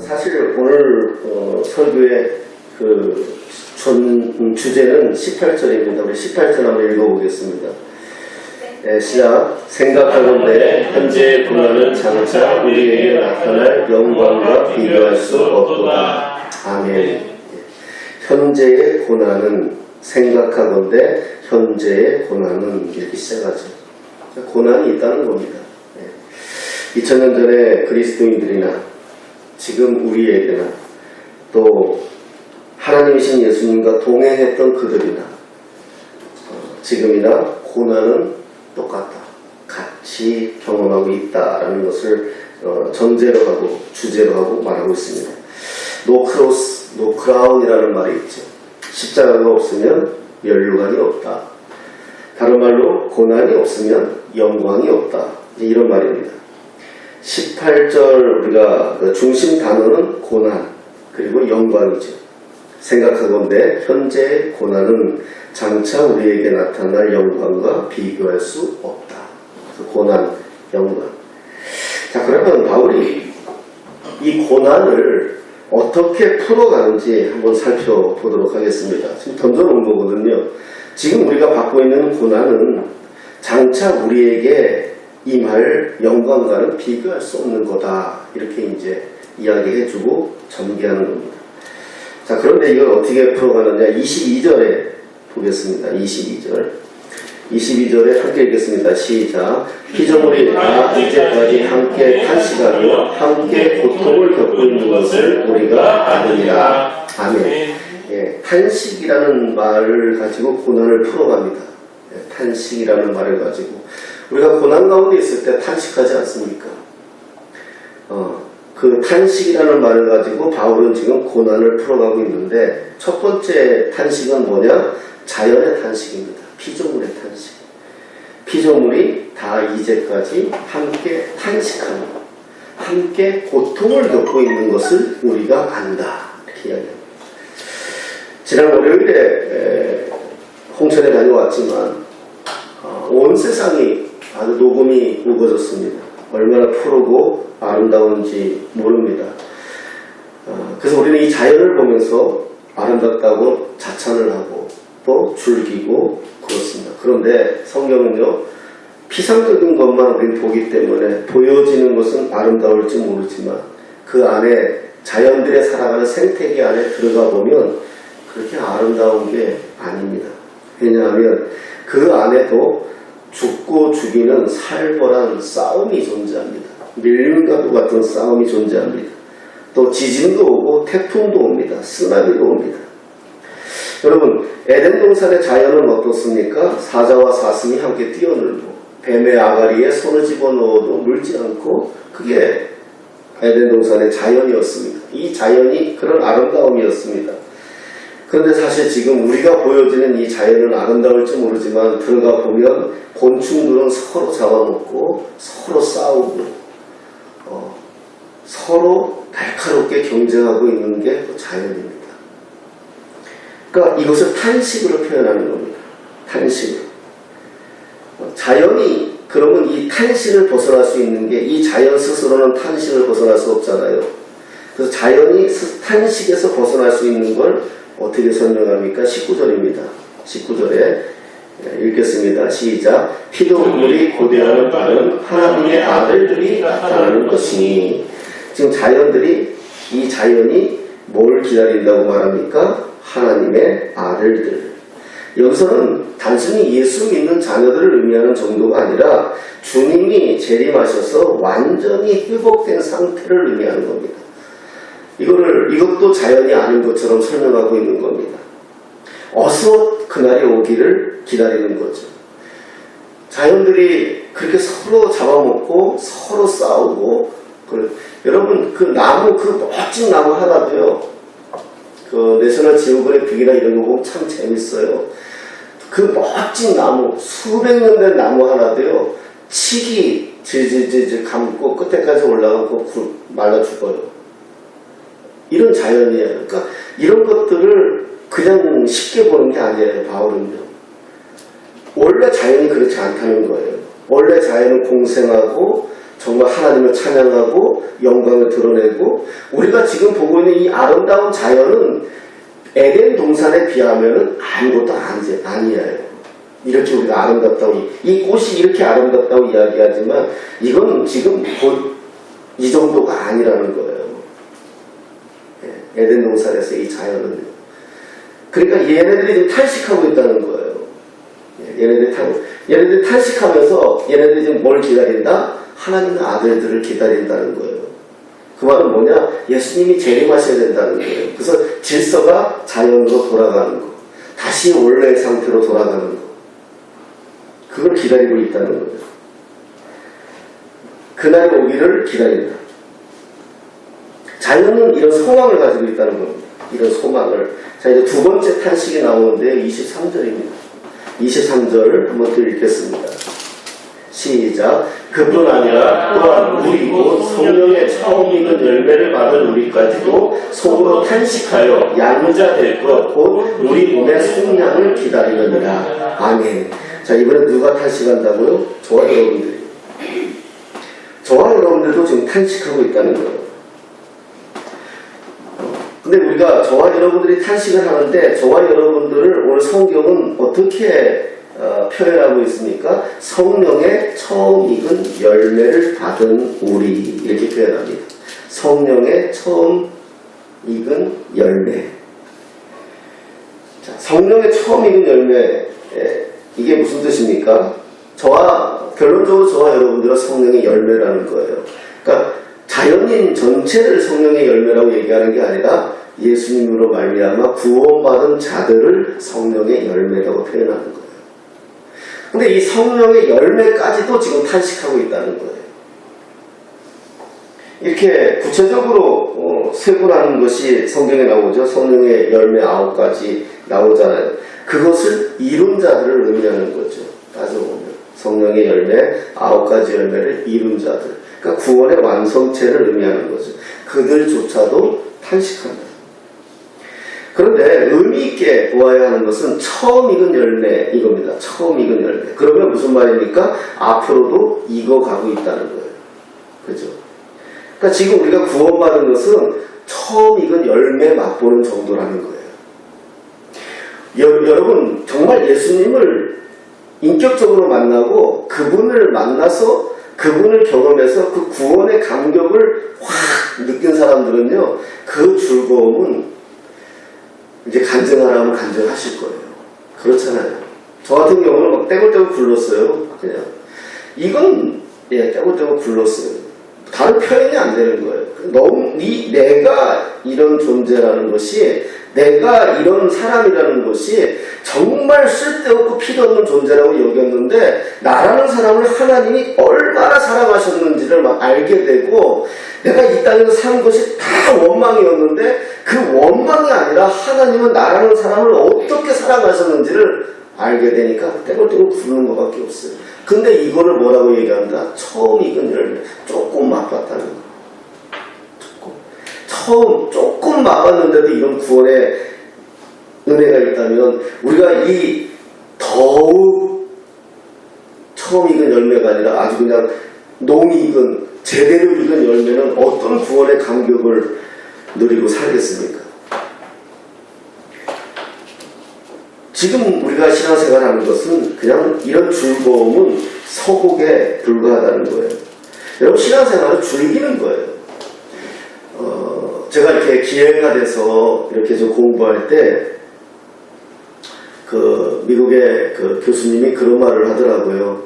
사실 오늘 설교의 주제는 18절입니다. 우리 18절 한번 읽어보겠습니다. 시작. 생각하건대 현재의 고난은 장차 우리에게 나타날 영광과 비교할 수 없도다. 아멘. 현재의 고난은 생각하건대 현재의 고난은 이렇게 시작하죠. 고난이 있다는 겁니다. 2000년 전에 그리스도인들이나 지금 우리에게나 또 하나님이신 예수님과 동행했던 그들이나 지금이나 고난은 똑같다. 같이 경험하고 있다라는 것을 전제로 하고 주제로 하고 말하고 있습니다. 노 크로스, 노 크라운이라는 말이 있죠. 십자가가 없으면 면류관이 없다. 다른 말로 고난이 없으면 영광이 없다. 이런 말입니다. 18절 우리가 중심 단어는 고난 그리고 영광이죠. 생각하건대 현재의 고난은 장차 우리에게 나타날 영광과 비교할 수 없다. 그래서 고난, 영광. 자, 그러면 바울이 이 고난을 어떻게 풀어가는지 한번 살펴보도록 하겠습니다. 지금 던져놓은 거거든요. 지금 우리가 받고 있는 고난은 장차 우리에게 임할 영광과는 비교할 수 없는 거다. 이렇게 이제 이야기해주고 전개하는 겁니다. 자, 그런데 이걸 어떻게 풀어가느냐. 22절에 보겠습니다. 22절에 함께 읽겠습니다. 시작. 피조물이 다 이제까지 함께 탄식하며 함께 고통을 겪고 있는 것을 우리가 아느니라. 아멘. 예, 탄식이라는 말을 가지고 고난을 풀어갑니다. 예, 탄식이라는 말을 가지고 우리가 고난 가운데 있을 때 탄식하지 않습니까? 그 탄식이라는 말을 가지고 바울은 지금 고난을 풀어가고 있는데 첫 번째 탄식은 뭐냐? 자연의 탄식입니다. 피조물의 탄식. 피조물이 다 이제까지 함께 탄식하며 함께 고통을 겪고 있는 것을 우리가 안다. 이렇게 이야기합니다. 지난 월요일에 홍천에 다녀왔지만 온 세상이 아주 녹음이 우거졌습니다. 얼마나 푸르고 아름다운지 모릅니다. 그래서 우리는 이 자연을 보면서 아름답다고 자찬을 하고 또 즐기고 그렇습니다. 그런데 성경은요, 피상적인 것만 우리는 보기 때문에 보여지는 것은 아름다울지 모르지만 그 안에 자연들의 살아가는 생태계 안에 들어가 보면 그렇게 아름다운 게 아닙니다. 왜냐하면 그 안에도 죽고 죽이는 살벌한 싸움이 존재합니다. 밀림과도 같은 싸움이 존재합니다. 또 지진도 오고 태풍도 옵니다. 쓰나미도 옵니다. 여러분, 에덴 동산의 자연은 어떻습니까? 사자와 사슴이 함께 뛰어놀고 뱀의 아가리에 손을 집어넣어도 물지 않고 그게 에덴 동산의 자연이었습니다. 이 자연이 그런 아름다움이었습니다. 그런데 사실 지금 우리가 보여지는 이 자연은 아름다울지 모르지만 들어가 보면 곤충들은 서로 잡아먹고 서로 싸우고 서로 날카롭게 경쟁하고 있는 게 자연입니다. 그러니까 이것을 탄식으로 표현하는 겁니다. 탄식으로. 자연이 그러면 이 탄식을 벗어날 수 있는 게 이 자연 스스로는 탄식을 벗어날 수 없잖아요. 그래서 자연이 탄식에서 벗어날 수 있는 걸 어떻게 설명합니까? 19절입니다. 19절에 읽겠습니다. 시작. 피조물이 고대하는 바는 하나님의 아들들이 나타나는 것이니. 지금 이 자연이 뭘 기다린다고 말합니까? 하나님의 아들들. 여기서는 단순히 예수 믿는 자녀들을 의미하는 정도가 아니라 주님이 재림하셔서 완전히 회복된 상태를 의미하는 겁니다. 이것도 자연이 아닌 것처럼 설명하고 있는 겁니다. 어서 그날이 오기를 기다리는 거죠. 자연들이 그렇게 서로 잡아먹고 서로 싸우고 여러분 그 나무 그 멋진 나무 하나도요. 그 내셔널 지오그래픽이나 이런 거 보면 참 재밌어요. 그 멋진 나무 수백 년 된 나무 하나도요. 칡이 질질질질 감고 끝에까지 올라가고 말라 죽어요. 이런 자연이에요. 그러니까 이런 것들을 그냥 쉽게 보는 게 아니에요. 바울은요. 원래 자연이 그렇지 않다는 거예요. 원래 자연은 공생하고 정말 하나님을 찬양하고 영광을 드러내고, 우리가 지금 보고 있는 이 아름다운 자연은 에덴 동산에 비하면 아무것도 아니에요. 이렇게 우리가 아름답다고, 이 꽃이 이렇게 아름답다고 이야기하지만 이건 지금 곧 이 정도가 아니라는 거예요. 에덴 동산에서 이 자연은요. 그러니까 얘네들이 지금 탈식하고 있다는 거예요. 얘네들이 탈식하면서 얘네들이 지금 뭘 기다린다? 하나님의 아들들을 기다린다는 거예요. 그 말은 뭐냐? 예수님이 재림하셔야 된다는 거예요. 그래서 질서가 자연으로 돌아가는 거, 다시 원래의 상태로 돌아가는 거, 그걸 기다리고 있다는 거죠. 그날이 오기를 기다린다. 자연은 이런 소망을 가지고 있다는 겁니다. 이런 소망을. 자, 이제 두 번째 탄식이 나오는데 23절입니다. 23절 한번 더 읽겠습니다. 시작. 그뿐 아니라 또한 우리 곧 성령의 처음 익은 열매를 받은 우리까지도 속으로 탄식하여 양자 될 것 곧 우리 몸의 속량을 기다리느니라. 아멘. 자, 이번에 누가 탄식한다고요? 저와 여러분들이. 저와 여러분들도 지금 탄식하고 있다는 거예요. 근데 우리가 저와 여러분들이 탄식을 하는데, 저와 여러분들을 오늘 성경은 어떻게 표현하고 있습니까? 성령의 처음 익은 열매를 받은 우리, 이렇게 표현합니다. 성령의 처음 익은 열매. 자, 성령의 처음 익은 열매, 이게 무슨 뜻입니까? 결론적으로 저와 여러분들은 성령의 열매라는 거예요. 그러니까 자연인 전체를 성령의 열매라고 얘기하는 게 아니라 예수님으로 말미암아 구원받은 자들을 성령의 열매라고 표현하는 거예요. 근데 이 성령의 열매까지도 지금 탄식하고 있다는 거예요. 이렇게 구체적으로 세분하는 것이 성경에 나오죠. 성령의 열매 9가지 나오잖아요. 그것을 이룬 자들을 의미하는 거죠. 따져보면 성령의 열매 9가지 열매를 이룬 자들, 그러니까 구원의 완성체를 의미하는 거죠. 그들조차도 탄식한다. 그런데 의미 있게 보아야 하는 것은 처음 익은 열매, 이겁니다. 처음 익은 열매. 그러면 무슨 말입니까? 앞으로도 익어가고 있다는 거예요. 그죠? 그러니까 지금 우리가 구원받은 것은 처음 익은 열매 맛보는 정도라는 거예요. 여러분, 정말 예수님을 인격적으로 만나고 그분을 만나서 그분을 경험해서 그 구원의 감격을 확 느낀 사람들은요, 그 즐거움은 이제 간증하라면 간증하실 거예요. 그렇잖아요. 저 같은 경우는 막 떼굴떼굴 굴렀어요. 그냥. 이건, 떼굴떼굴 굴렀어요. 다른 표현이 안 되는 거예요. 너무, 내가 이런 존재라는 것이, 내가 이런 사람이라는 것이 정말 쓸데없고 필요 없는 존재라고 여겼는데, 나라는 사람을 하나님이 얼마나 사랑하셨는지를 막 알게 되고, 내가 이 땅에서 산 것이 다 원망이었는데, 그 원망이 아니라 하나님은 나라는 사람을 어떻게 사랑하셨는지를 알게 되니까 떼굴떼굴 굴는 것밖에 없어요. 근데 이거를 뭐라고 얘기한다? 처음 익은 열매. 조금 맛봤다는 거. 조금 맛봤는데도 이런 구원의 은혜가 있다면, 우리가 이 더욱 처음 익은 열매가 아니라 아주 그냥 농이 익은, 제대로 익은 열매는 어떤 구원의 감격을 누리고 살겠습니까? 지금 우리가 신앙생활 하는 것은 그냥 이런 즐거움은 서곡에 불과하다는 거예요. 여러분, 신앙생활은 즐기는 거예요. 제가 이렇게 기회가 돼서 이렇게 좀 공부할 때, 미국의 그 교수님이 그런 말을 하더라고요.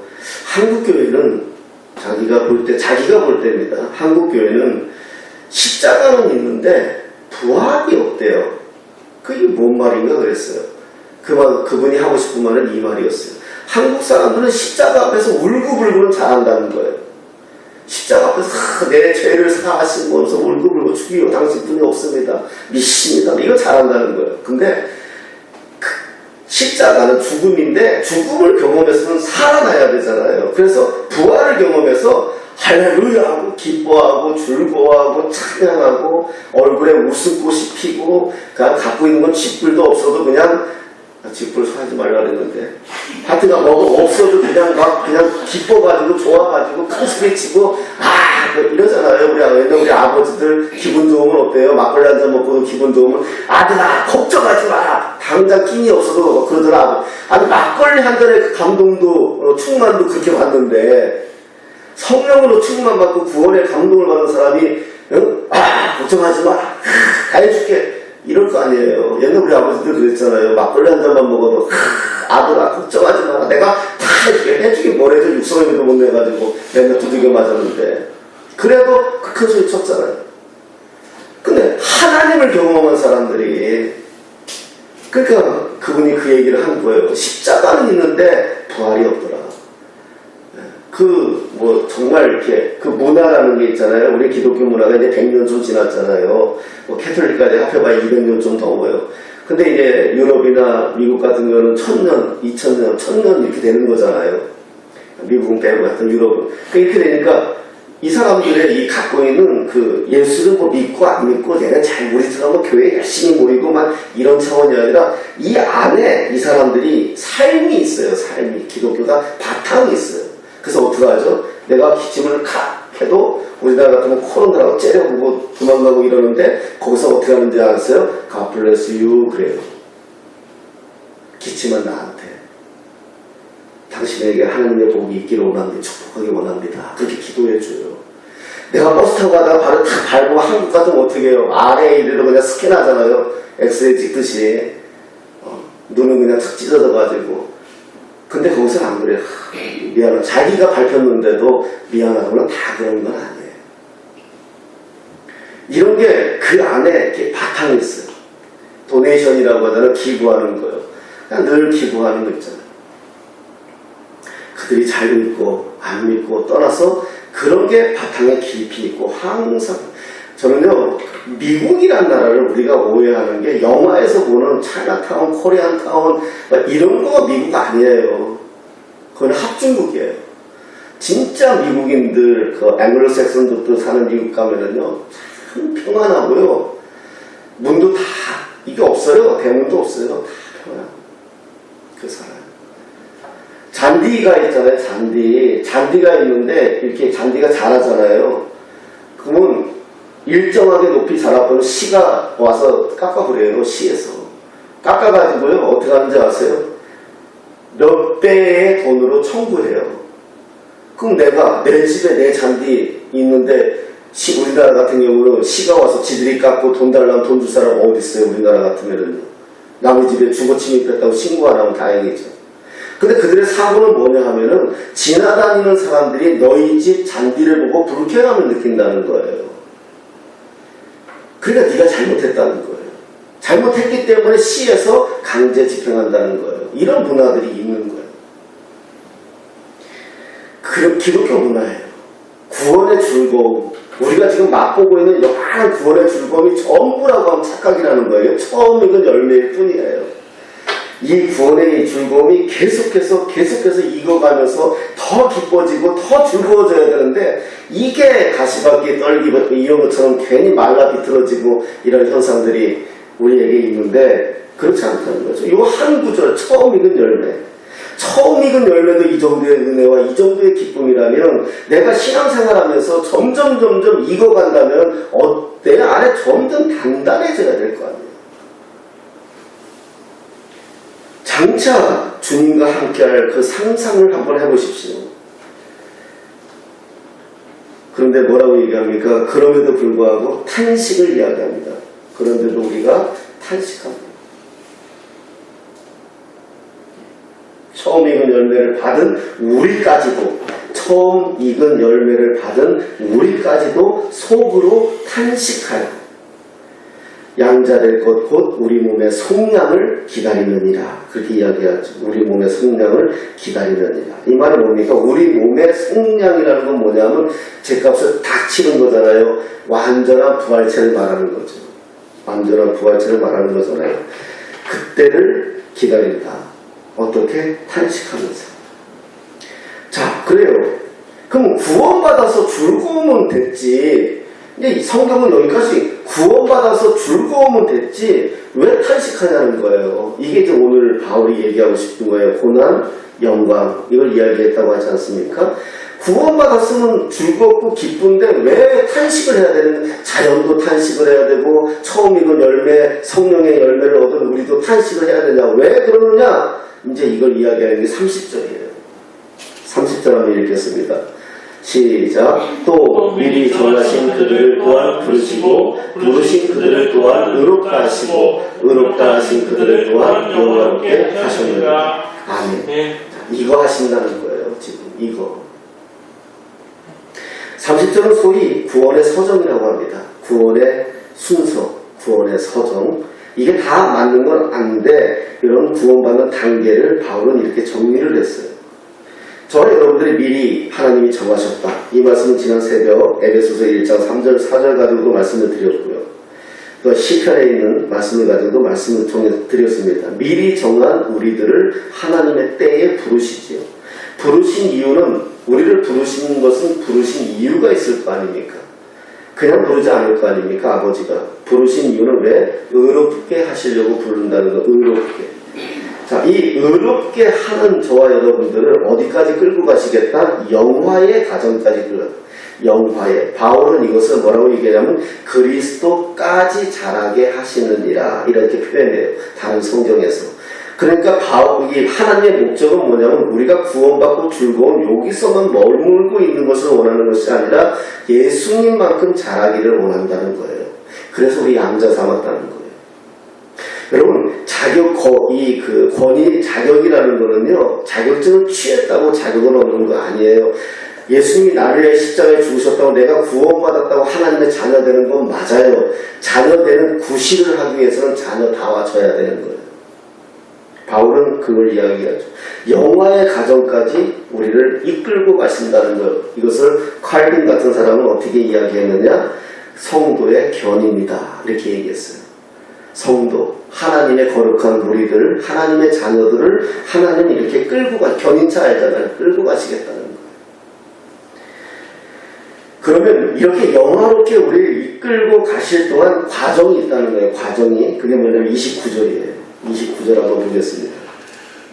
한국교회는 자기가 볼 때입니다. 한국교회는 십자가는 있는데 부활이 없대요. 그게 뭔 말인가 그랬어요. 그분이 하고 싶은 말은 이 말이었어요. 한국 사람들은 십자가 앞에서 울고불고는 잘한다는 거예요. 십자가 앞에서 내 죄를 사하시면서 울고불고 주여 당신뿐이 없습니다. 믿습니다. 이거 잘한다는 거예요. 근데 십자가는 죽음인데 죽음을 경험해서는 살아나야 되잖아요. 그래서 부활을 경험해서 할렐루야 하고 기뻐하고 즐거워하고 찬양하고 얼굴에 웃음꽃이 피고 갖고 있는 건 쥐뿔도 없어도 그냥 집불 하지 말라 그랬는데 하여튼가 뭐 없어도 그냥 막 그냥 기뻐가지고 좋아가지고 큰 소리 치고 이러잖아요. 옛날 우리 아버지들 기분 좋으면 어때요? 막걸리 한 잔 먹고도 기분 좋으면 아들아 걱정하지 마라. 당장 끼니 없어도 그러더라. 아니 막걸리 한 잔의 그 감동도 충만도 그렇게 받는데 성령으로 충만받고 구원의 감동을 받는 사람이 걱정하지 마라. 다 해줄게. 이럴 거 아니에요. 옛날 우리 아버지들 그랬잖아요. 막걸리 한 잔만 먹어도 아들아 걱정하지 마라. 내가 다 해줄게. 해주기 뭘 해줘. 육성에도 못 내가지고 맨날 두들겨 맞았는데 그래도 그 큰 소리 쳤잖아요. 근데 하나님을 경험한 사람들이 그러니까 그분이 그 얘기를 한 거예요. 십자가는 있는데 부활이 없더라. 정말 이렇게 그 문화라는 게 있잖아요. 우리 기독교 문화가 이제 100년 좀 지났잖아요. 캐톨릭까지 합해봐야 200년 좀 넘어요. 근데 이제 유럽이나 미국 같은 경우는 1000년, 2000년, 1000년 이렇게 되는 거잖아요. 미국은 빼고 하여튼 유럽은. 이렇게 되니까 이 사람들의 이 갖고 있는 그 예수를 뭐 믿고 안 믿고 걔는 잘 우리처럼 뭐 교회에 열심히 모이고 막 이런 차원이 아니라 이 안에 이 사람들이 삶이 있어요. 삶이. 기독교가 바탕이 있어요. 그래서 어떻게 하죠? 내가 기침을 칵 해도 우리나라 같으면 코로나라고 째려보고 도망가고 이러는데 거기서 어떻게 하는지 아세요? God bless you 그래요. 기침은 나한테 당신에게 하나님의 복이 있기를 원합니다. 축복하기 원합니다. 그렇게 기도해줘요. 내가 버스 타고 가다가 발을 탁 밟고 한국 같으면 어떻게 해요? 아래 이래로 그냥 스캔하잖아요. 엑스레이 찍듯이 눈은 그냥 탁 찢어져가지고 근데 거기서 안 그래요. 미안하다. 자기가 밟혔는데도 미안하다고는 다 그런 건 아니에요. 이런 게 그 안에 이렇게 바탕이 있어요. 도네이션이라고 하잖아요. 기부하는 거요. 그냥 늘 기부하는 거 있잖아요. 그들이 잘 믿고 안 믿고 떠나서 그런 게 바탕에 깊이 있고 항상 저는요 미국이란 나라를 우리가 오해하는 게 영화에서 보는 차이나타운, 코리안타운 이런 거가 미국 아니에요. 그건 합중국이에요. 진짜 미국인들 그 앵글로색슨족들 사는 미국 가면은요 참 평안하고요 문도 다 이게 없어요. 대문도 없어요. 다 평안. 그 사람. 잔디가 있잖아요. 잔디가 있는데 이렇게 잔디가 자라잖아요. 그러면 일정하게 높이 자라보면 시가 와서 깎아버려요. 시에서 깎아가지고요 어떻게 하는지 아세요? 몇 배의 돈으로 청구해요. 그럼 내가 내 집에 내 잔디 있는데 우리나라 같은 경우는 시가 와서 지들이 깎고 돈 달라면 돈 줄 사람 어디 있어요? 우리나라 같으면은요. 남의 집에 주거 침입했다고 신고 안 하면 다행이죠. 근데 그들의 사고는 뭐냐 하면은 지나다니는 사람들이 너희 집 잔디를 보고 불쾌감을 느낀다는 거예요. 그러니까 네가 잘못했다는 거예요. 잘못했기 때문에 시에서 강제 집행한다는 거예요. 이런 문화들이 있는 거예요. 그럼 기독교 문화예요. 구원의 즐거움. 우리가 지금 맛보고 있는 여러 구원의 즐거움이 전부라고 하면 착각이라는 거예요. 처음 익은 열매일 뿐이에요. 이 구원의 즐거움이 계속해서 익어가면서 더 기뻐지고 더 즐거워져야 되는데 이게 가시밭기 떨기 이런 것처럼 괜히 말라 비틀어지고 이런 현상들이 우리에게 있는데 그렇지 않다는 거죠. 이 한 구절 처음 익은 열매. 처음 익은 열매도 이 정도의 은혜와 이 정도의 기쁨이라면 내가 신앙생활하면서 점점 익어간다면 내 안에 점점 단단해져야 될 거 아니에요. 장차 주님과 함께할 그 상상을 한번 해보십시오. 그런데 뭐라고 얘기합니까? 그럼에도 불구하고 탄식을 이야기합니다. 그런데도 우리가 탄식합니다. 처음 익은 열매를 받은 우리까지도 속으로 탄식하여 양자될 것 곧 우리 몸의 속량을 기다리느니라. 그렇게 이야기하죠. 우리 몸의 속량을 기다리느니라. 이 말은 뭡니까? 우리 몸의 속량이라는 건 뭐냐면 죗값을 다 치는 거잖아요. 완전한 부활체를 말하는 거죠. 완전한 부활체를 말하는 거잖아요. 그때를 기다린다. 어떻게? 탄식하면서. 자, 그래요. 그럼 구원받아서 즐거우면 됐지. 이제 이 성경은 여기까지 구원받아서 즐거우면 됐지 왜 탄식하냐는 거예요. 이게 이제 오늘 바울이 얘기하고 싶은 거예요. 고난, 영광 이걸 이야기했다고 하지 않습니까? 구원받았으면 즐겁고 기쁜데 왜 탄식을 해야 되는, 자연도 탄식을 해야 되고 처음 익은 열매, 성령의 열매를 얻은 우리도 탄식을 해야 되냐, 왜 그러느냐, 이제 이걸 이야기하는 게 30절이에요 30절 한번 읽겠습니다. 시작. 또 미리 정하신 그들을 또한 부르시고 부르신 그들을 또한 의롭다 하시고 의롭다 하신 그들을 또한 영화롭게 하셨느니라. 아멘. 이거 하신다는 거예요. 지금 이거 30절은 소위 구원의 서정이라고 합니다. 구원의 순서, 구원의 서정. 이게 다 맞는 건 아닌데 이런 구원받는 단계를 바울은 이렇게 정리를 했어요. 저와 여러분들이 미리 하나님이 정하셨다. 이 말씀은 지난 새벽 에베소서 1장 3절 4절 가지고도 말씀을 드렸고요. 또 시편에 있는 말씀을 가지고도 말씀을 드렸습니다. 미리 정한 우리들을 하나님의 때에 부르시지요. 부르신 이유는, 우리를 부르시는 것은 부르신 이유가 있을 거 아닙니까? 그냥 부르지 않을 거 아닙니까? 아버지가 부르신 이유는 왜? 의롭게 하시려고 부른다는 거. 의롭게. 자, 이 의롭게 하는 저와 여러분들을 어디까지 끌고 가시겠다? 영화의 가정까지 끌고. 영화에. 바울은 이것을 뭐라고 얘기하냐면 그리스도까지 자라게 하시느니라 이렇게 표현해요. 다른 성경에서. 그러니까 바울이 하나님의 목적은 뭐냐면 우리가 구원받고 즐거운 여기서만 머물고 있는 것을 원하는 것이 아니라 예수님만큼 자라기를 원한다는 거예요. 그래서 우리 양자 삼았다는 거예요. 여러분, 권위, 자격이라는 거는요, 자격증을 취했다고 자격을 얻는 거 아니에요. 예수님이 나를 위해 십자가에 죽으셨다고 내가 구원받았다고 하나님의 자녀 되는 건 맞아요. 자녀 되는 구실을 하기 위해서는 자녀다워져야 되는 거예요. 바울은 그걸 이야기하죠. 영화의 가정까지 우리를 이끌고 가신다는 것. 이것을 칼빈 같은 사람은 어떻게 이야기했느냐? 성도의 견인이다. 이렇게 얘기했어요. 성도, 하나님의 거룩한 무리들, 하나님의 자녀들을 하나님이 이렇게 끌고 견인차 알잖아요. 끌고 가시겠다는 거예요. 그러면 이렇게 영화롭게 우리를 이끌고 가실 동안 과정이 있다는 거예요. 과정이. 그게 뭐냐면 29절이에요. 29절 한번 보겠습니다.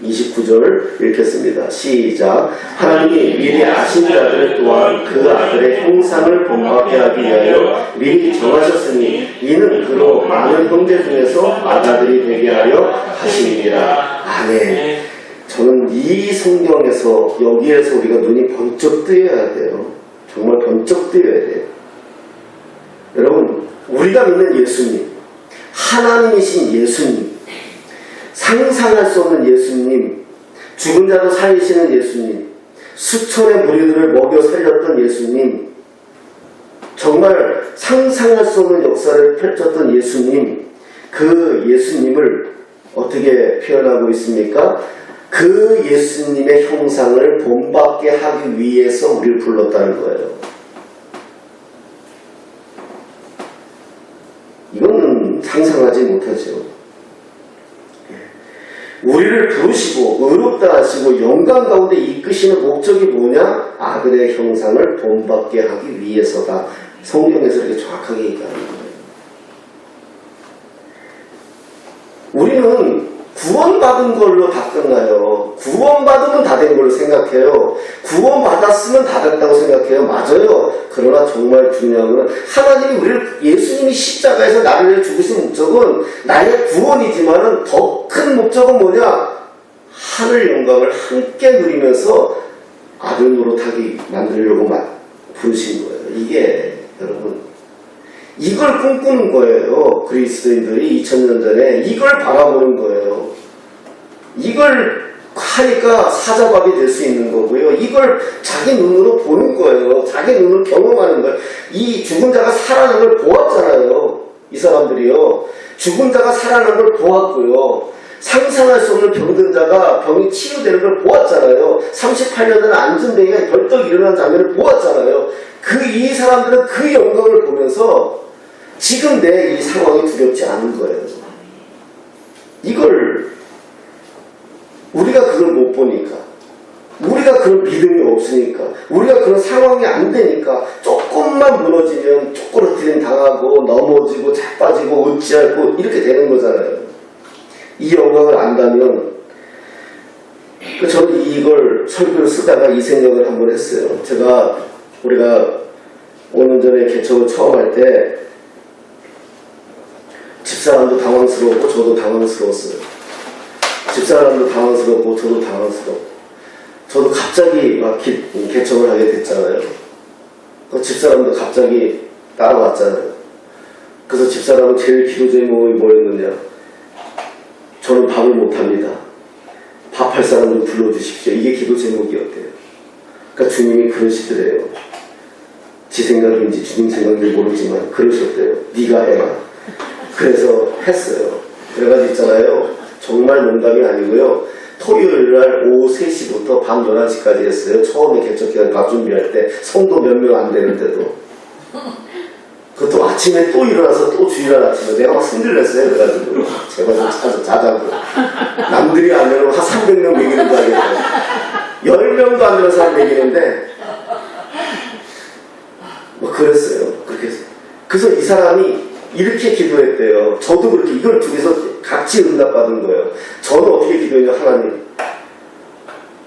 29절 읽겠습니다. 시작. 하나님이 미리 아신 자들 또한 그 아들의 형상을 본받게 하기 위하여 미리 정하셨으니 이는 그로 많은 형제 중에서 아들이 되게 하려 하시니라. 아멘. 저는 이 성경에서 여기에서 우리가 눈이 번쩍 뜨여야 돼요. 정말 번쩍 뜨여야 돼요. 여러분, 우리가 믿는 예수님, 하나님이신 예수님, 상상할 수 없는 예수님, 죽은 자도 살리시는 예수님, 수천의 무리들을 먹여 살렸던 예수님, 정말 상상할 수 없는 역사를 펼쳤던 예수님, 그 예수님을 어떻게 표현하고 있습니까? 그 예수님의 형상을 본받게 하기 위해서 우리를 불렀다는 거예요. 이건 상상하지 못하죠. 우리를 부르시고 의롭다 하시고 영광 가운데 이끄시는 목적이 뭐냐? 아들의 형상을 본받게 하기 위해서다. 성경에서 이렇게 정확하게 얘기하는 거예요. 우리는 구원받은 걸로 다 끝나요. 구원받으면 다 된 걸로 생각해요. 구원받았으면 다 됐다고 생각해요. 맞아요. 그러나 정말 중요한 건 하나님이 예수님이 십자가에서 나를 위해 죽으신 목적은 나의 구원이지만은 더 큰 목적은 뭐냐? 하늘 영광을 함께 누리면서 아들 노릇하게 만들려고 부르신 거예요. 이게 여러분, 이걸 꿈꾸는 거예요. 그리스도인들이 2000년 전에 이걸 바라보는 거예요. 이걸 하니까 사자밥이 될 수 있는 거고요. 이걸 자기 눈으로 보는 거예요. 자기 눈으로 경험하는 거예요. 이 죽은 자가 살아나는 걸 보았잖아요. 이 사람들이요. 죽은 자가 살아나는 걸 보았고요. 상상할 수 없는 병든 자가 병이 치유되는 걸 보았잖아요. 38년 전 안전뱅이가 벌떡 일어난 장면을 보았잖아요. 이 사람들은 그 영광을 보면서 지금 내 이 상황이 두렵지 않은 거예요. 우리가 그걸 못 보니까, 우리가 그런 믿음이 없으니까, 우리가 그런 상황이 안 되니까 조금만 조금만 무너지면 쪼그러뜨림 당하고 넘어지고 자빠지고 어찌하고 이렇게 되는 거잖아요. 이 영광을 안다면 저는 이걸 설교를 쓰다가 이 생각을 한번 했어요. 우리가 5년 전에 개척을 처음 할 때 집사람도 당황스러웠고 저도 당황스러웠어요. 집사람도 당황스럽고 저도 당황스럽고 저도 갑자기 막 개척을 하게 됐잖아요. 그 집사람도 갑자기 따라왔잖아요. 그래서 집사람은 제일 기도 제목이 뭐였느냐? 저는 밥을 못합니다. 밥할 사람 좀 불러주십시오. 이게 기도 제목이었대요. 그러니까 주님이 그러시더래요. 지 생각인지 주님 생각인지 모르지만 그러셨대요. 네가 해라. 그래서 했어요. 그래가지고 있잖아요. 정말 농담이 아니고요. 토요일날 오후 3시부터 밤 11시까지 했어요. 처음에 개척기간 밥 준비할 때 성도 몇 명 안 되는데도. 그것도 아침에 또 일어나서 또 주일날 아침에 내가 막 승질냈어요. 그래가지고 제발 좀 자자고. 남들이 안 되면 한 300명 먹이는 거 아니겠어요. 10명도 안 되는 사람 먹이는데 뭐 그랬어요. 그렇게 해서. 그래서 이 사람이 이렇게 기도했대요. 저도 그렇게 이걸 두 개서 같이 응답받은 거예요. 저는 어떻게 기도했냐, 하나님.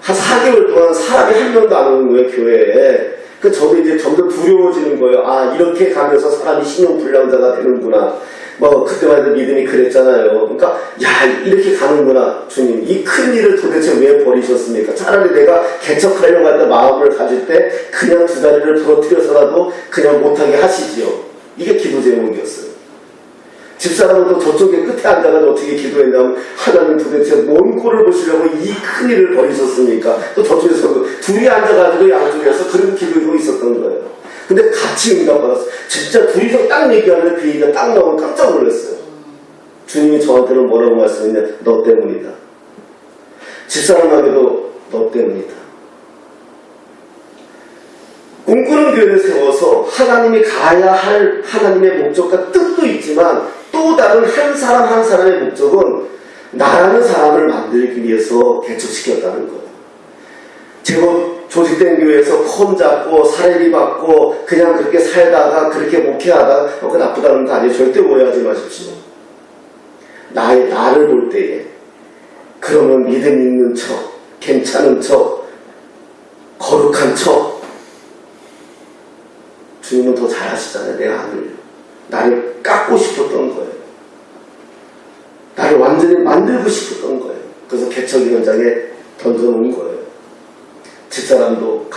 한 4개월 동안 사람이 한 명도 안 오는 거예요, 교회에. 그 저도 이제 점점 두려워지는 거예요. 아, 이렇게 가면서 사람이 신용불량자가 되는구나. 뭐, 그때만 해도 믿음이 그랬잖아요. 그러니까, 야, 이렇게 가는구나, 주님. 이 큰 일을 도대체 왜 버리셨습니까? 차라리 내가 개척하려고 할 때 마음을 가질 때 그냥 두 다리를 부러뜨려서라도 그냥 못하게 하시지요. 이게 기도 제목이었어요. 집사람은 또 저쪽에 끝에 앉아가지고 어떻게 기도했냐면, 하나님 도대체 뭔 꼴을 보시려고 이 큰 일을 버리셨습니까? 또 저쪽에서 둘이 앉아가지고 양쪽에서 그런 기도가 있었던 거예요. 근데 같이 응답받았어요. 진짜 둘이서 딱 얘기하면 그 얘기가 딱 나오면 깜짝 놀랐어요. 주님이 저한테는 뭐라고 말씀했냐? 너 때문이다. 집사람에게도 너 때문이다. 꿈꾸는 교회를 세워서 하나님이 가야 할 하나님의 목적과 뜻도 있지만 또 다른 한 사람 한 사람의 목적은 나라는 사람을 만들기 위해서 개척시켰다는 거예요. 제가 조직된 교회에서 컴 잡고 사례비 받고 그냥 그렇게 살다가 그렇게 목회하다가 그 나쁘다는 거 아니에요. 절대 오해하지 마십시오. 나를 볼 때에 그러면 믿음 있는 척, 괜찮은 척, 거룩한 척 주님은 더 잘하시잖아요. 내가 안 들려. 나를 깎고 싶었던 거예요. 나를 완전히 만들고 싶었던 거예요. 그래서 개척 현장에 던져놓은 거예요. 집사람도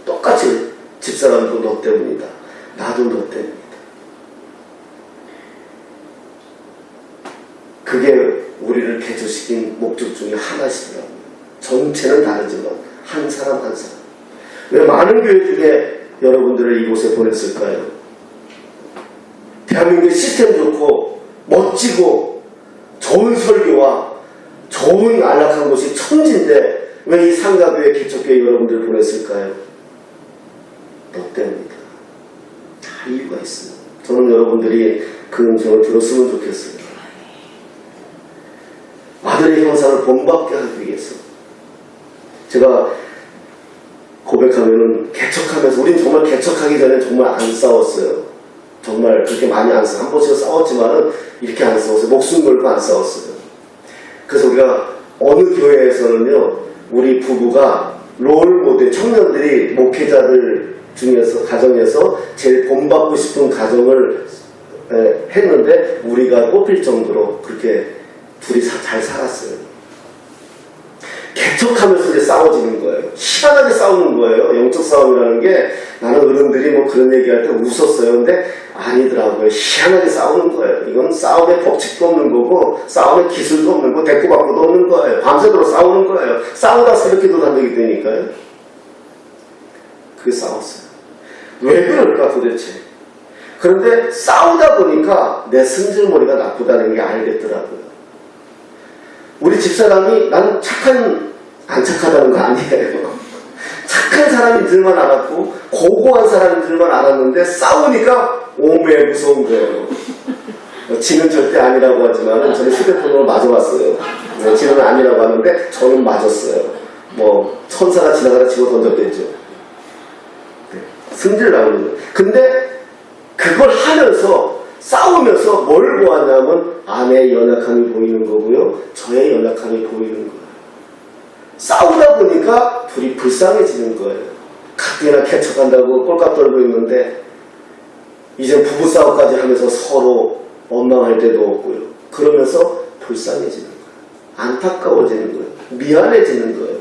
똑같이 집사람도 너 때문이다. 나도 너 때문이다. 그게 우리를 개척시킨 목적 중에 하나시더라고요. 전체는 다르지만 한 사람 한 사람. 왜 많은 교회 중에 여러분들을 이곳에 보냈을까요? 대한민국의 시스템 좋고 멋지고 좋은 설교와 좋은 안락한 곳이 천지인데 왜 이 상가교회 개척교회 여러분들을 보냈을까요? 너 때문이다. 다 이유가 있어요. 저는 여러분들이 그 음성을 들었으면 좋겠어요. 아들의 형상을 본받게 하기 위해서. 제가 고백하면은 개척하면서 우린 정말 개척하기 전에 정말 안 싸웠어요. 정말 그렇게 많이 안 싸웠어요. 한 번씩은 싸웠지만은 이렇게 안 싸웠어요. 목숨 걸고 안 싸웠어요. 그래서 우리가 어느 교회에서는요, 우리 부부가 롤모델, 청년들이 목회자들 중에서, 가정에서 제일 본받고 싶은 가정을 했는데 우리가 뽑힐 정도로 그렇게 둘이 잘 살았어요. 개척하면서 이제 싸워지는 거예요. 희한하게 싸우는 거예요. 영적 싸움이라는 게 나는 어른들이 뭐 그런 얘기할 때 웃었어요. 근데 아니더라고요. 희한하게 싸우는 거예요. 이건 싸움의 법칙도 없는 거고 싸움의 기술도 없는 거, 대꾸받고도 없는 거예요. 밤새도록 싸우는 거예요. 싸우다 새벽기도 단독이 되니까요. 그게 싸웠어요. 왜 그럴까 도대체? 그런데 싸우다 보니까 내 승질머리가 나쁘다는 게 알겠더라고요. 우리 집사람이 나는 안 착하다는 거 아니에요. 착한 사람들만 알았고 고고한 사람들만 알았는데 싸우니까 오메 무서운 거예요. 지는 절대 아니라고 하지만 저는 휴대폰으로 맞아봤어요. 지는 아니라고 하는데 저는 맞았어요. 뭐 천사가 지나가다 집어 던졌겠죠. 승질을 나오는 거예요. 근데 그걸 하면서 싸우면서 뭘 보았냐면 아내의 연약함이 보이는 거고요. 저의 연약함이 보이는 거예요. 싸우다 보니까 둘이 불쌍해지는 거예요. 가뜩이나 개척한다고 꼴값 떨고 있는데 이제 부부싸움까지 하면서 서로 원망할 데도 없고요. 그러면서 불쌍해지는 거예요. 안타까워지는 거예요. 미안해지는 거예요.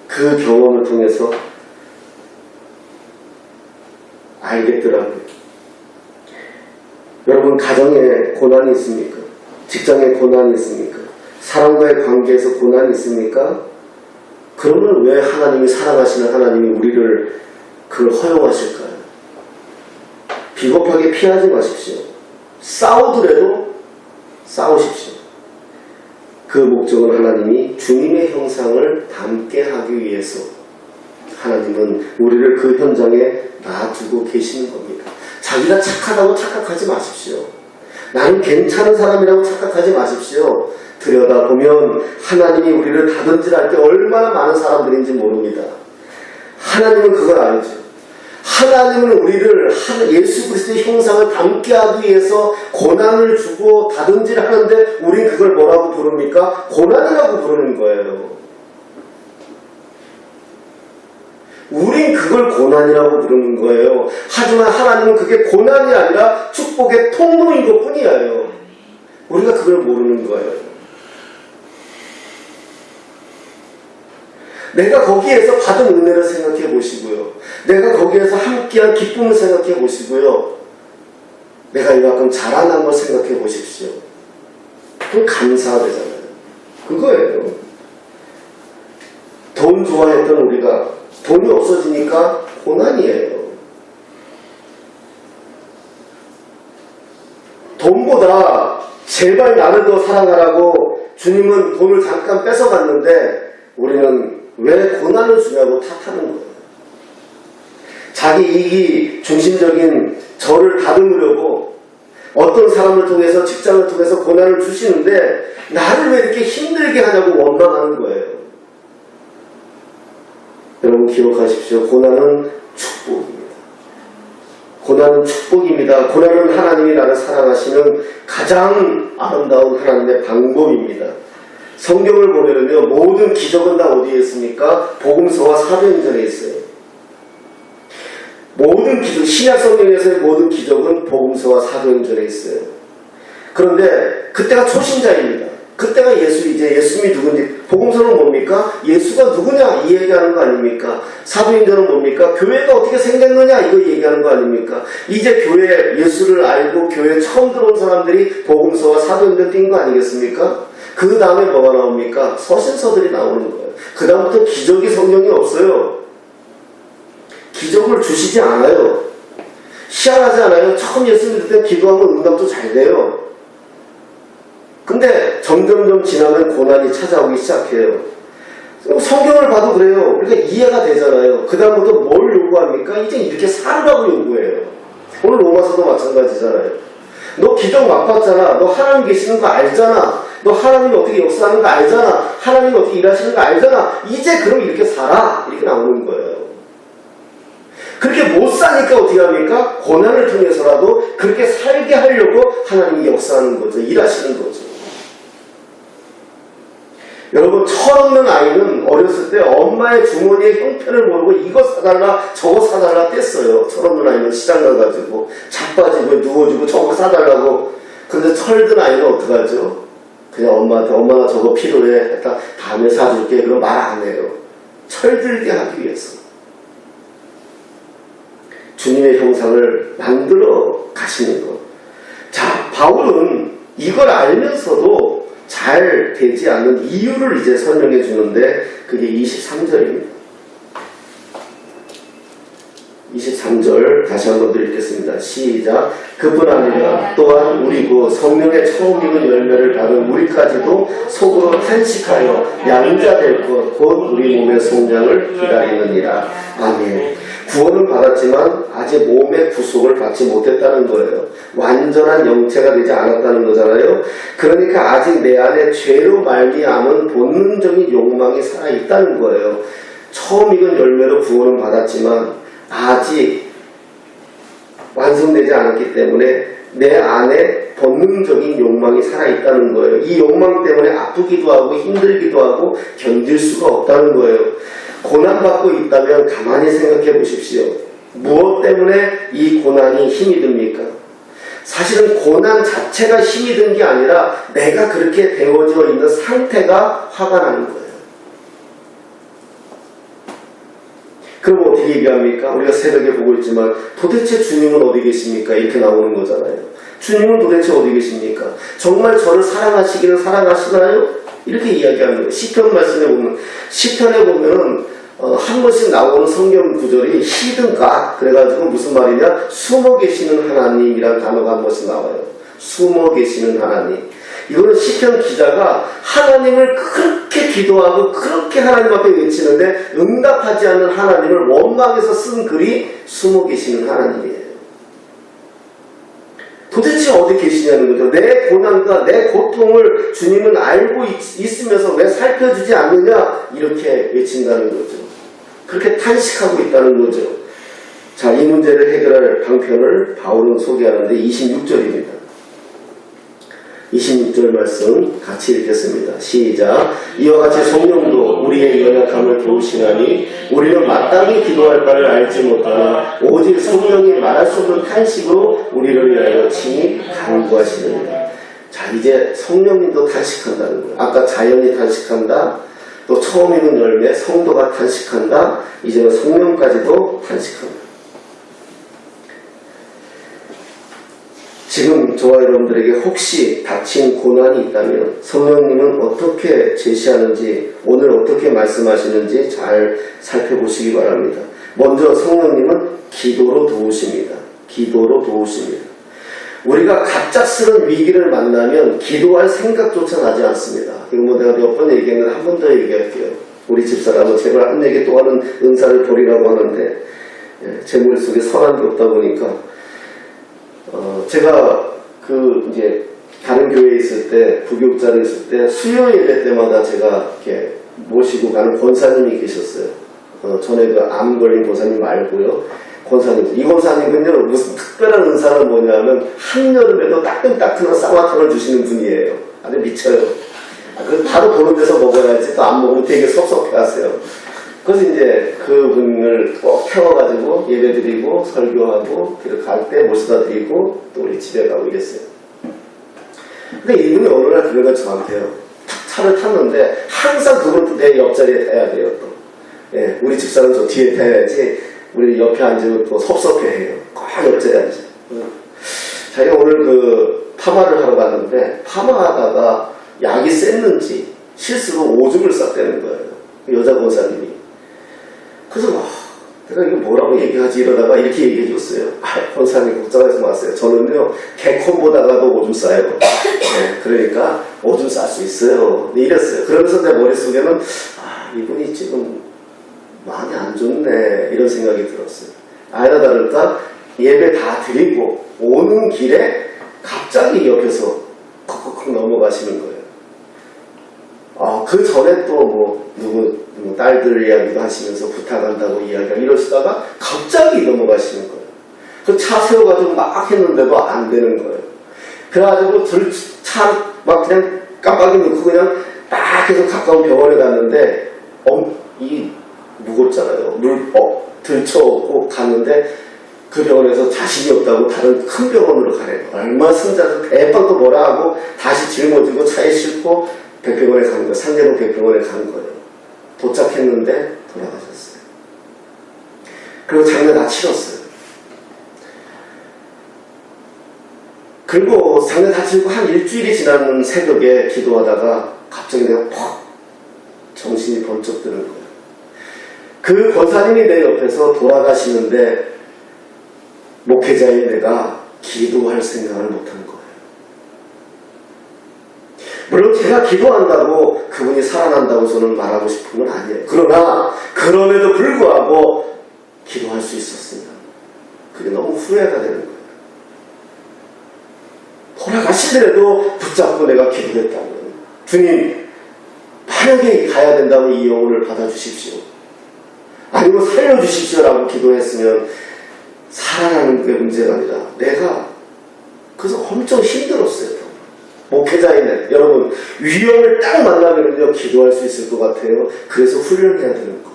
그 경험을 통해서 알겠더라고요. 여러분, 가정에 고난이 있습니까? 직장에 고난이 있습니까? 사람과의 관계에서 고난이 있습니까? 그러면 왜 하나님이, 사랑하시는 하나님이 우리를 그걸 허용하실까요? 비겁하게 피하지 마십시오. 싸우더라도 싸우십시오. 그 목적은 하나님이 주님의 형상을 닮게 하기 위해서 하나님은 우리를 그 현장에 놔두고 계시는 겁니다. 자기가 착하다고 착각하지 마십시오. 나는 괜찮은 사람이라고 착각하지 마십시오. 들여다보면 하나님이 우리를 다듬질할 때 얼마나 많은 사람들인지 모릅니다. 하나님은 그걸 알죠. 하나님은 우리를 예수 그리스도의 형상을 닮게 하기 위해서 고난을 주고 다듬질하는데 우린 그걸 뭐라고 부릅니까? 고난이라고 부르는 거예요. 우린 그걸 고난이라고 부르는 거예요. 하지만 하나님은 그게 고난이 아니라 축복의 통로인 것 뿐이에요. 우리가 그걸 모르는 거예요. 내가 거기에서 받은 은혜를 생각해 보시고요. 내가 거기에서 함께한 기쁨을 생각해 보시고요. 내가 이만큼 자라난 걸 생각해 보십시오. 그럼 감사하잖아요. 그거예요. 돈 좋아했던 우리가 돈이 없어지니까 고난이에요. 돈보다 제발 나를 더 사랑하라고 주님은 돈을 잠깐 뺏어갔는데 우리는 왜 고난을 주냐고 탓하는 거예요. 자기 이익이 중심적인 저를 다듬으려고 어떤 사람을 통해서, 직장을 통해서 고난을 주시는데 나를 왜 이렇게 힘들게 하냐고 원망하는 거예요. 여러분 기억하십시오. 고난은 축복입니다. 고난은 축복입니다. 고난은 하나님이 나를 사랑하시는 가장 아름다운 하나님의 방법입니다. 성경을 보면요, 모든 기적은 다 어디에 있습니까? 복음서와 사도행전에 있어요. 모든 기적, 신약 성경에서의 모든 기적은 복음서와 사도행전에 있어요. 그런데 그때가 초신자입니다. 그때가 예수님이 누군지, 복음서는 뭡니까? 예수가 누구냐 이 얘기하는 거 아닙니까? 사도행전은 뭡니까? 교회가 어떻게 생겼느냐 이거 얘기하는 거 아닙니까? 이제 교회 예수를 알고 교회 처음 들어온 사람들이 복음서와 사도행전 뛴 거 아니겠습니까? 그 다음에 뭐가 나옵니까? 서신서들이 나오는 거예요. 그 다음부터 기적이 성경에 없어요. 기적을 주시지 않아요. 희한하지 않아요? 처음 예수 믿을 때 기도하면 응답도 잘 돼요. 근데 점점점 지나면 고난이 찾아오기 시작해요. 성경을 봐도 그래요. 그러니까 이해가 되잖아요. 그 다음부터 뭘 요구합니까? 이제 이렇게 살으라고 요구해요. 오늘 로마서도 마찬가지잖아요. 너 기적 맛봤잖아. 너 하나님 계시는 거 알잖아. 너 하나님이 어떻게 역사하는 거 알잖아. 하나님이 어떻게 일하시는 거 알잖아. 이제 그럼 이렇게 살아. 이렇게 나오는 거예요. 그렇게 못 사니까 어떻게 합니까? 고난을 통해서라도 그렇게 살게 하려고 하나님이 역사하는 거죠. 일하시는 거죠. 여러분, 철없는 아이는 어렸을 때 엄마의 주머니의 형편을 모르고 이거 사달라 저거 사달라 뗐어요. 철없는 아이는 시장 가가지고 자빠지고 누워지고 저거 사달라고. 근데 철든 아이는 어떡하죠? 그냥 엄마한테 엄마가 저거 필요해 했다 다음에 사줄게. 그럼 말 안 해요. 철들게 하기 위해서 주님의 형상을 만들어 가시는 것. 자, 바울은 이걸 알면서도 잘 되지 않는 이유를 이제 설명해 주는데 그게 23절입니다. 23절 다시 한번 읽겠습니다. 시작. 그뿐 아니라 또한 우리고 성령의 처음 익은 열매를 받은 우리까지도 속으로 탄식하여 양자될 것 곧 우리 몸의 성장을 기다리느니라. 아멘. 구원을 받았지만 아직 몸의 구속을 받지 못했다는 거예요. 완전한 영체가 되지 않았다는 거잖아요. 그러니까 아직 내 안에 죄로 말미암은 본능적인 욕망이 살아있다는 거예요. 처음 익은 열매로 구원을 받았지만 아직 완성되지 않았기 때문에 내 안에 본능적인 욕망이 살아있다는 거예요. 이 욕망 때문에 아프기도 하고 힘들기도 하고 견딜 수가 없다는 거예요. 고난받고 있다면 가만히 생각해 보십시오. 무엇 때문에 이 고난이 힘이 듭니까? 사실은 고난 자체가 힘이 든 게 아니라 내가 그렇게 되어져 있는 상태가 화가 나는 거예요. 그럼 어떻게 얘기합니까? 우리가 새벽에 보고 있지만 도대체 주님은 어디 계십니까? 이렇게 나오는 거잖아요. 주님은 도대체 어디 계십니까? 정말 저를 사랑하시기는 사랑하시나요? 이렇게 이야기하는 거예요. 시편 말씀에 보면, 시편에 보면은 한 번씩 나오는 성경 구절이 히든가 그래가지고 무슨 말이냐? 숨어 계시는 하나님이라는 단어가 한 번씩 나와요. 숨어 계시는 하나님. 이거는 시편 기자가 하나님을 그렇게 기도하고 그렇게 하나님 앞에 외치는데 응답하지 않는 하나님을 원망해서 쓴 글이 숨어 계시는 하나님이에요. 도대체 어디 계시냐는 거죠. 내 고난과 내 고통을 주님은 알고 있으면서 왜 살펴주지 않느냐 이렇게 외친다는 거죠. 그렇게 탄식하고 있다는 거죠. 자, 이 문제를 해결할 방편을 바울은 소개하는데 26절입니다. 26절 말씀 같이 읽겠습니다. 시작. 이와 같이 성령도 우리의 연약함을 도우시나니 우리는 마땅히 기도할 바를 알지 못하나 오직 성령이 말할 수 없는 탄식으로 우리를 위하여 친히 간구하시느니라. 자, 이제 성령님도 탄식한다는 거예요. 아까 자연이 탄식한다. 또 처음 있는 열매 성도가 탄식한다. 이제는 성령까지도 탄식한다. 지금 저와 여러분들에게 혹시 닥친 고난이 있다면 성령님은 어떻게 제시하는지 오늘 어떻게 말씀하시는지 잘 살펴보시기 바랍니다. 먼저 성령님은 기도로 도우십니다. 기도로 도우십니다. 우리가 갑작스런 위기를 만나면 기도할 생각조차 나지 않습니다. 이거 뭐 내가 몇 번 얘기했는데 한 번 더 얘기할게요. 우리 집사람은 제발 한 얘기 또 하는 은사를 보리라고 하는데 제 머릿속에 선한 게 없다 보니까 제가 이제 다른 교회에 있을 때 부교육자로 있을 때 수요 예배 때마다 제가 이렇게 모시고 가는 권사님이 계셨어요. 전에 그 암 걸린 권사님 말고요. 권사님. 이 권사님은요 무슨 특별한 은사는 뭐냐면 한여름에도 따끈따끈한 쌍화탕을 주시는 분이에요. 아주 미쳐요. 그래서 바로 보는 데서 먹어야지 또 안 먹으면 되게 섭섭해하세요. 그래서 이제 그분을 꼭 태워가지고 예배드리고 설교하고 갈 때 모셔다 드리고 또 우리 집에 가고 이랬어요. 근데 이분이 어느 날 그래가 저한테요. 차를 탔는데 항상 그분도 내 옆자리에 타야 돼요. 또. 예, 우리 집사는 저 뒤에 타야지 우리 옆에 앉으면 또 섭섭해해요. 꼭 옆자리에 앉아. 자기가 오늘 그 파마를 하러 갔는데 파마하다가 약이 셌는지 실수로 오줌을 쌌다는 거예요. 여자 권사님이. 그래서 내가 이거 뭐라고 얘기하지 이러다가 이렇게 얘기해 줬어요. 권사님 걱정해서 왔어요. 저는요 개콘 보다가도 오줌 싸요. 네, 그러니까 오줌 쌀 수 있어요. 네, 이랬어요. 그러면서 내 머릿속에는 이분이 지금 많이 안 좋네 이런 생각이 들었어요. 아니나 다를까 예배 다 드리고 오는 길에 갑자기 옆에서 컥컥 넘어가시는 거예요. 그 전에 또 뭐 누구 딸들 이야기도 하시면서 부탁한다고 이야기하고 이러시다가 갑자기 넘어가시는 거예요. 그 차 세워가지고 막 했는데도 안 되는 거예요. 그래가지고 차 막 그냥 깜빡이 넣고 그냥 딱 해서 가까운 병원에 갔는데 이 무겁잖아요. 들쳐오고 갔는데 그 병원에서 자신이 없다고 다른 큰 병원으로 가래요. 얼마 승자서 대빵도 뭐라 하고 다시 짊어지고 차에 싣고 백병원에 간 거예요. 상계동 백병원에 간 거예요. 도착했는데 돌아가셨어요. 그리고 장례 다 치렀어요. 그리고 장례 다 치르고 한 일주일이 지난 새벽에 기도하다가 갑자기 내가 퍽 정신이 번쩍 드는 거예요. 그 권사님이 내 옆에서 돌아가시는데 목회자인 내가 기도할 생각을 못한 거예요. 물론 제가 기도한다고 그분이 살아난다고 저는 말하고 싶은 건 아니에요. 그러나 그럼에도 불구하고 기도할 수 있었습니다. 그게 너무 후회가 되는 거예요. 돌아가시더라도 붙잡고 내가 기도했다고요. 주님, 만약에 가야 된다면 이 영혼을 받아주십시오. 아니면 살려주십시오라고 기도했으면 살아나는 게 문제가 아니라 내가 그래서 엄청 힘들었어요. 목회자인데 여러분 위험을 딱 만나면요 기도할 수 있을 것 같아요. 그래서 훈련해야 되는 거예요.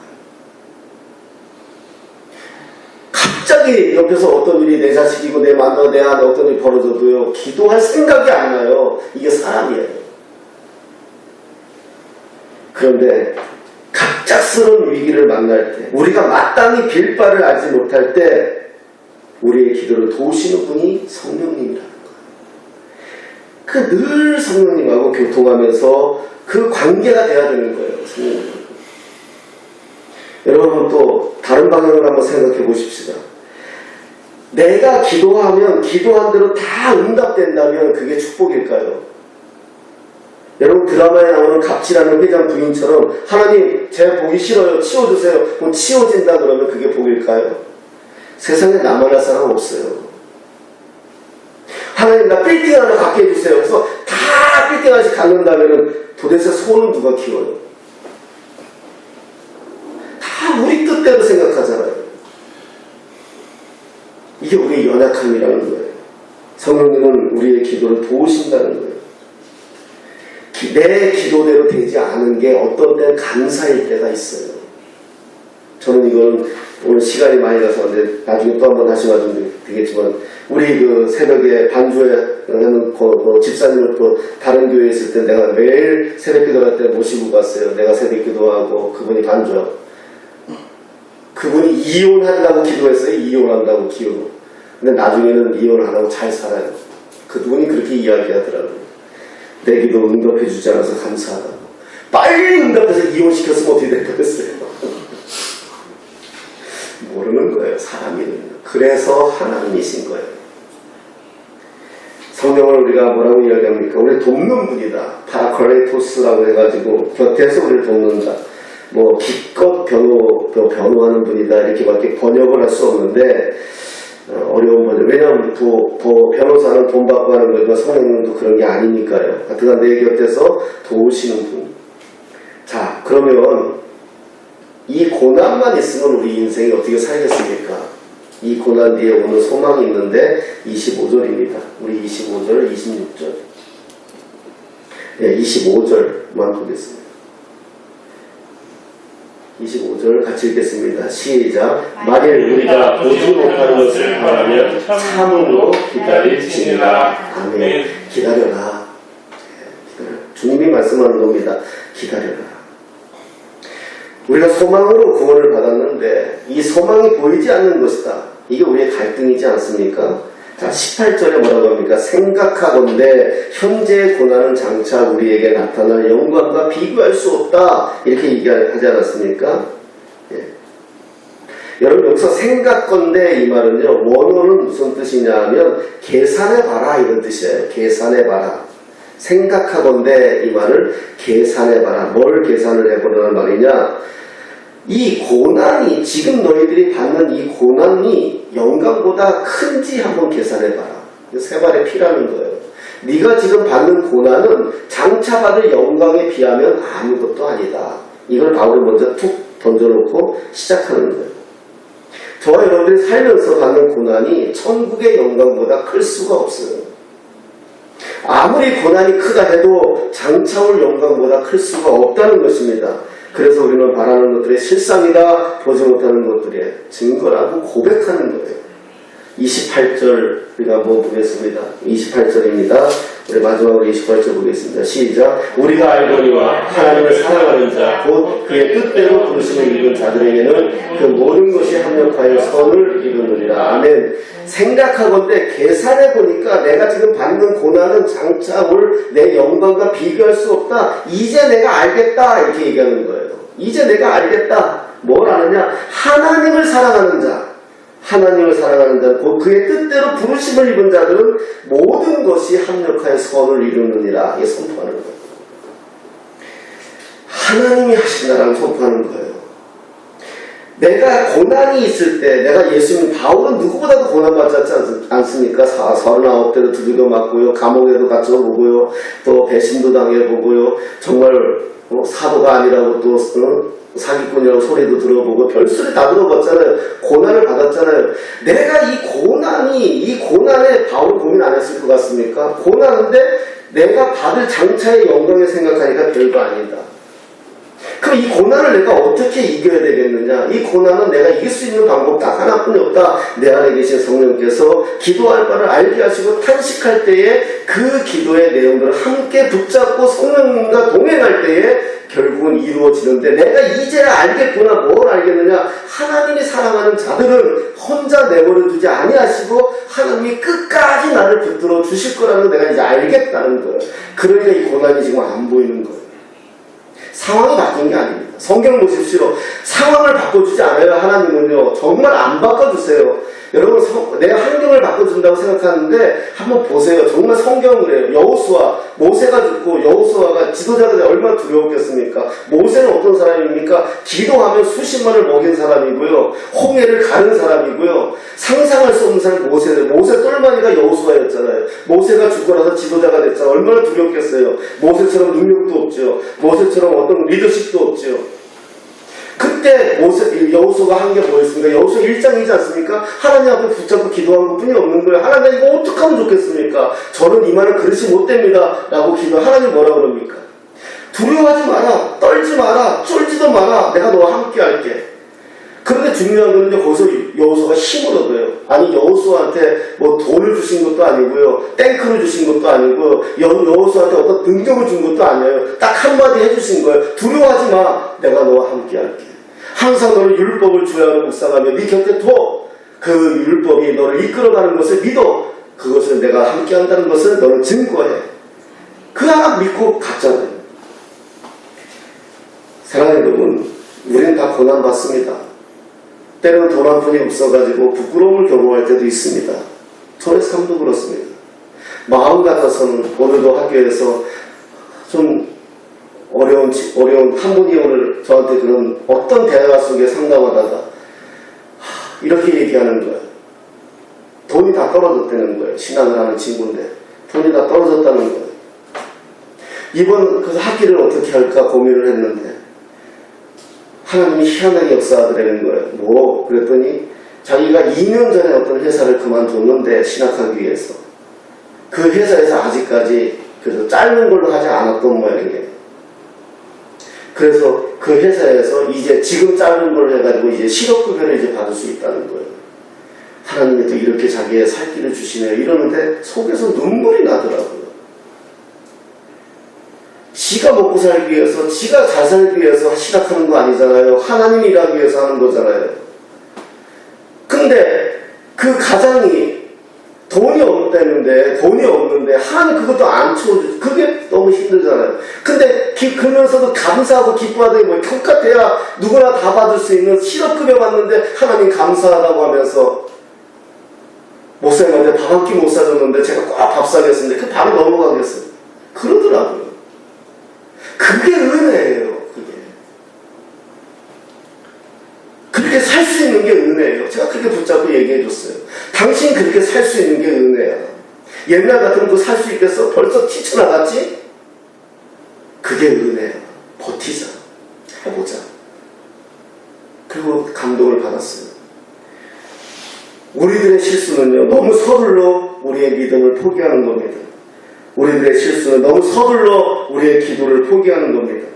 갑자기 옆에서 어떤 일이 내 자식이고 내 만나 내 안에 어떤 일이 벌어져도요 기도할 생각이 안 나요. 이게 사람이에요. 그런데 갑작스러운 위기를 만날 때 우리가 마땅히 빌 바를 알지 못할 때 우리의 기도를 도우시는 분이 성령님이라는 거예요. 그 늘 성령님하고 교통하면서 그 관계가 돼야 되는 거예요. 성령님. 여러분 또 다른 방향으로 한번 생각해 보십시다. 내가 기도하면 기도한 대로 다 응답된다면 그게 축복일까요? 여러분 드라마에 나오는 갑질하는 회장 부인처럼 하나님 제 보기 싫어요. 치워주세요. 그럼 치워진다 그러면 그게 복일까요? 세상에 나만할 사람 없어요. 하나님 나 빌딩 하나 갖게 해주세요. 그래서 다 빌딩 하나씩 갖는다면 도대체 소는 누가 키워요? 다 우리 뜻대로 생각하잖아요. 이게 우리의 연약함이라는 거예요. 성령님은 우리의 기도를 도우신다는 거예요. 내 기도대로 되지 않은 게 어떤 때는 감사일 때가 있어요. 저는 이건 오늘 시간이 많이 가서 나중에 또 한번 다시 말씀 드리겠지만 우리 그 새벽에 반주회 하는 집사님을 또 다른 교회에 있을 때 내가 매일 새벽 기도할 때 모시고 갔어요. 내가 새벽 기도하고 그분이 반주. 그분이 이혼한다고 기도했어요. 이혼한다고 기도. 근데 나중에는 이혼을 안 하고 잘 살아요. 그분이 그렇게 이야기하더라고요. 내 기도 응답해 주지 않아서 감사하다고. 빨리 응답해서 이혼시켰으면 어떻게 될 뻔했어요. 모르는 거예요. 사람이. 그래서 하나님이신 거예요. 성령을 우리가 뭐라고 이야기합니까? 우리 돕는 분이다. 파라클레토스라고 해가지고 곁에서 우리를 돕는다. 뭐 기껏 변호하는 분이다. 이렇게밖에 번역을 할 수 없는데 어려운 번역. 왜냐하면 변호사는 돈 받고 하는 거지만 성령님도 그런 게 아니니까요. 하여튼 내 곁에서 도우시는 분. 자, 그러면 이 고난만 있으면 우리 인생이 어떻게 살겠습니까? 이 고난 뒤에 오는 소망이 있는데 25절입니다. 우리 25절, 26절. 네, 25절만 보겠습니다. 25절 같이 읽겠습니다. 시작. 만일 우리가 보지 못하는 것을 바라면 참음으로 기다릴지니라. 아멘. 기다려라. 주님이 말씀하는 겁니다. 기다려라. 우리가 소망으로 구원을 받았는데 이 소망이 보이지 않는 것이다. 이게 우리의 갈등이지 않습니까? 자, 18절에 뭐라고 합니까? 생각하건대 현재의 고난은 장차 우리에게 나타날 영광과 비교할 수 없다. 이렇게 얘기하지 않았습니까? 예. 여러분 여기서 생각건대 이 말은요. 원어는 무슨 뜻이냐 하면 계산해봐라 이런 뜻이에요. 계산해봐라. 생각하건대 이 말을 계산해봐라. 뭘 계산을 해보라는 말이냐? 이 고난이 지금 너희들이 받는 이 고난이 영광보다 큰지 한번 계산해봐라. 세 발의 피라는 거예요. 네가 지금 받는 고난은 장차 받을 영광에 비하면 아무것도 아니다. 이걸 바울이 먼저 툭 던져놓고 시작하는 거예요. 저와 여러분들이 살면서 받는 고난이 천국의 영광보다 클 수가 없어요. 아무리 고난이 크다 해도 장차 올 영광보다 클 수가 없다는 것입니다. 그래서 우리는 바라는 것들의 실상이다, 보지 못하는 것들의 증거라고 고백하는 거예요. 28절 우리가 한번 보겠습니다. 28절입니다. 우리 마지막으로 28절 보겠습니다. 시작. 우리가 알거니와 하나님을 사랑하는 자, 곧 그의 뜻대로 부르심을 입은 자들에게는 그 모든 것이 합력하여 선을 이루느니라. 아멘. 생각하건대 계산해보니까 내가 지금 받는 고난은 장차 올 내 영광과 비교할 수 없다. 이제 내가 알겠다. 이렇게 얘기하는 거예요. 이제 내가 알겠다. 뭘 아느냐? 하나님을 사랑하는 자. 하나님을 사랑하는 자는 곧 그의 뜻대로 부르심을 입은 자들은 모든 것이 합력하여 선을 이루느니라. 이게 선포하는 거예요. 하나님이 하신다라고 선포하는 거예요. 내가 고난이 있을 때, 내가 예수님, 바울은 누구보다도 고난받지 않습니까? 39대로 두들겨 맞고요, 감옥에도 갇혀보고요, 또 배신도 당해보고요, 정말 사도가 아니라고 또 사기꾼이라고 소리도 들어보고 별소리 다 들어봤잖아요. 고난을 받았잖아요. 내가 이 고난에 바울은 고민 안 했을 것 같습니까? 고난인데 내가 받을 장차의 영광을 생각하니까 별거 아니다. 그럼 이 고난을 내가 어떻게 이겨야 되겠느냐? 이 고난은 내가 이길 수 있는 방법 딱 하나뿐이 없다. 내 안에 계신 성령께서 기도할 바를 알게 하시고 탄식할 때에 그 기도의 내용들을 함께 붙잡고 성령님과 동행할 때에 결국은 이루어지는데, 내가 이제야 알겠구나. 뭘 알겠느냐? 하나님이 사랑하는 자들은 혼자 내버려 두지 아니하시고 하나님이 끝까지 나를 붙들어 주실 거라는 걸 내가 이제 알겠다는 거예요. 그러니까 이 고난이 지금 안 보이는 거예요. 상황이 바뀐 게 아닙니다. 성경을 보십시오. 상황을 바꿔주지 않아요. 하나님은요, 정말 안 바꿔주세요. 여러분, 내가 환경을 바꿔준다고 생각하는데 한번 보세요. 정말 성경을 해요. 여호수아, 모세가 죽고 여호수아가 지도자들이 얼마나 두려웠겠습니까? 모세는 어떤 사람입니까? 기도하면 수십만을 먹인 사람이고요, 홍해를 가른 사람이고요, 상상할 수 없는 사람이 모세예요. 모세 똘마니가 여호수아였잖아요. 모세가 죽고 나서 지도자가 됐잖아요. 얼마나 두렵겠어요. 모세처럼 능력도 없죠. 모세처럼 어떤 리더십도 없죠. 그때 여호수아가 한 게 뭐였습니까? 여호수아 1장이지 않습니까? 하나님 앞에 붙잡고 기도한 것 뿐이 없는 거예요. 하나님, 이거 어떻게 하면 좋겠습니까? 저는 이만한 그릇이 못 됩니다. 라고 기도해. 하나님 뭐라 그럽니까? 두려워하지 마라. 떨지 마라. 쫄지도 마라. 내가 너와 함께 할게. 그런데 중요한 건요, 거기서 여호수아가 힘을 얻어요. 아니, 여호수아한테 뭐 돈을 주신 것도 아니고요, 탱크를 주신 것도 아니고, 여호수아한테 어떤 능력을 준 것도 아니에요. 딱 한마디 해주신 거예요. 두려워하지 마. 내가 너와 함께 할게. 항상 너는 율법을 주야로 묵상하며 네 곁에 둬. 그 율법이 너를 이끌어가는 것을 믿어. 그것을 내가 함께 한다는 것을 너는 증거해. 그 하나 믿고 갔잖아요. 사랑하는 여러분, 우리는 다 고난받습니다. 때로는 돈 한 푼이 없어가지고 부끄러움을 경험할 때도 있습니다. 저의 삶도 그렇습니다. 마음 같아서는 오늘도 학교에서 좀 어려운 한 분이 오늘 저한테 그런 어떤 대화 속에 상담하다가 이렇게 얘기하는 거예요. 돈이 다 떨어졌다는 거예요. 신앙을 하는 친구인데 돈이 다 떨어졌다는 거예요. 이번 그 학기를 어떻게 할까 고민을 했는데 하나님이 희한하게 역사하더라는 거예요. 뭐 그랬더니 자기가 2년 전에 어떤 회사를 그만뒀는데 신학하기 위해서 그 회사에서 아직까지 그래서 짧은 걸로 하지 않았던 모양이에요. 그래서 그 회사에서 이제 지금 짧은 걸로 해가지고 이제 실업급여를 이제 받을 수 있다는 거예요. 하나님이 또 이렇게 자기의 살 길을 주시네요. 이러는데 속에서 눈물이 나더라고요. 지가 먹고 살기 위해서, 지가 잘 살기 위해서 시작하는 거 아니잖아요. 하나님이 일하기 위해서 하는 거잖아요. 근데 그 가장이 돈이 없는데 하나님 그것도 안 채워주죠. 그게 너무 힘들잖아요. 근데 그러면서도 감사하고 기뻐하더니 뭐 똑같아야 누구나 다 받을 수 있는 실업급여 받는데 하나님 감사하다고 하면서 목사님한테 밥 한 끼 못 사줬는데 제가 꼭 밥 사겠습니다. 그 밥을 넘어가겠어요. 그러더라고요. 그게 은혜예요. 그렇게 살 수 있는 게 은혜예요. 제가 그렇게 붙잡고 얘기해 줬어요. 당신 그렇게 살 수 있는 게 은혜야. 옛날 같으면 그 살 수 있겠어? 벌써 뛰쳐나갔지? 그게 은혜야. 버티자. 해보자. 그리고 감동을 받았어요. 우리들의 실수는요, 너무 서둘러 우리의 믿음을 포기하는 겁니다. 우리들의 실수는 너무 서둘러 우리의 기도를 포기하는 겁니다.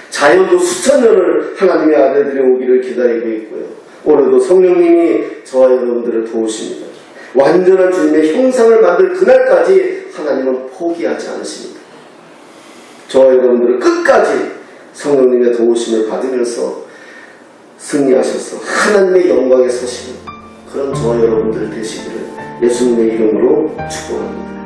자연도 수천 년을 하나님의 아들들이 오기를 기다리고 있고요. 오늘도 성령님이 저와 여러분들을 도우십니다. 완전한 주님의 형상을 만들 그날까지 하나님은 포기하지 않으십니다. 저와 여러분들은 끝까지 성령님의 도우심을 받으면서 승리하셔서 하나님의 영광에 서시는 그런 저와 여러분들 되시기를 예수님의 이름으로 축복합니다.